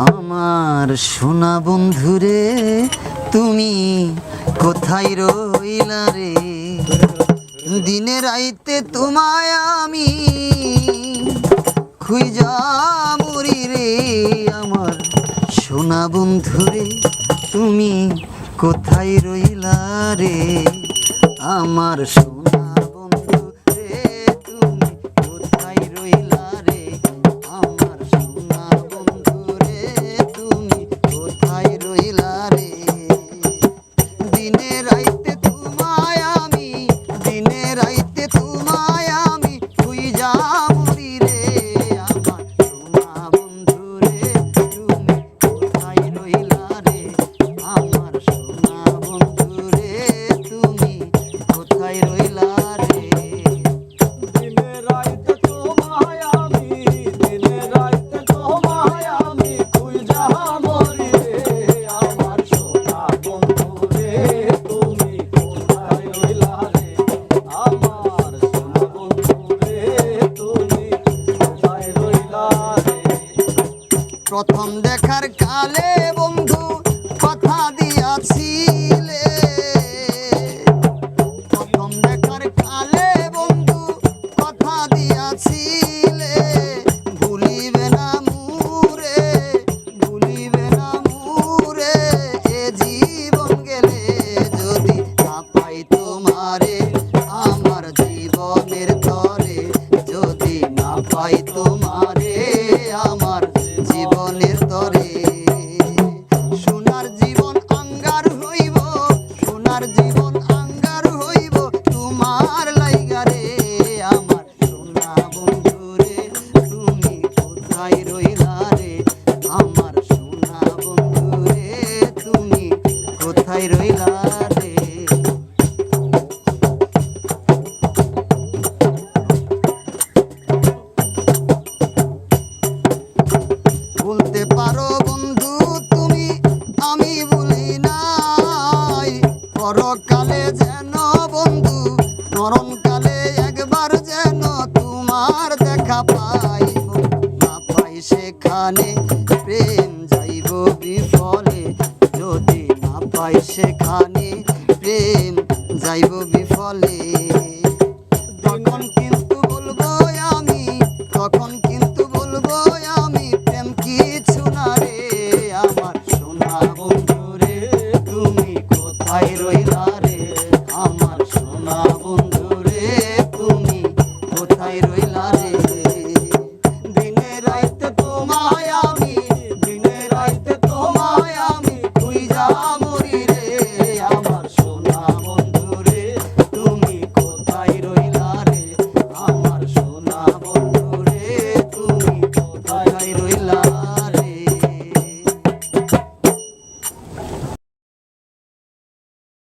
আমার সোনা বন্ধুরে তুমি কোথায় রইলা রে, দিনে রাইতে তোমায় আমি খুঁজা মরি রে। আমার সোনা বন্ধুরে তুমি কোথায় রইলা রে, আমার সোনা বন্ধু রে তুমি কোথায় রইলা রে, আমার সোনা বন্ধু রে তুমি কোথায় রইলা রে। দিনে রাইতে তোমায় আমি, দিনে রাইতে তোমায় আমি খুঁজা মরি রে, আমার সোনা বন্ধু রে তুমি কোথায় রইলা রে, আমার সোনা বন্ধু রে তুমি কোথায় রইলা রে। দিনে রাইতে তোমায় আমি, দিনে রাইতে তোমায় আমি খুঁজা মরি রে, আমার সোনা বন্ধু রে তুমি কোথায় রইলা রে, আমার সোনা বন্ধু রে তুমি কোথায় রইলা রে। প্রথম দেখার কালে বন্ধু কথা দিয়াছিলে, প্রথম দেখার কালে বন্ধু কথা দিয়াছিলে, ভুলিবে না মুরে, ভুলিবে না মুরে, এ জীবন গেলে যদি না পাই তোমারে, আমার জীবনের তরে যদি না পাই তোমারে, আমার জীবনের তরে। সোনার জীবন আঙ্গার হইব, সোনার জীবন আঙ্গার হইব তোমার লাইগা রে, আমার সোনা বন্ধু রে তুমি কোথায় রইলা রে, আমার সোনা বন্ধু রে তুমি কোথায় রইলা রে। বলতে পারো বন্ধু তুমি আমি বলি নাই, পরকালে যেন বন্ধু মরণকালে একবার যেন তোমার দেখা পাইব, না পাই সেখানে প্রেম যাইব বিফলে, যদি না পাই সেখানে প্রেম যাইব বিফলে।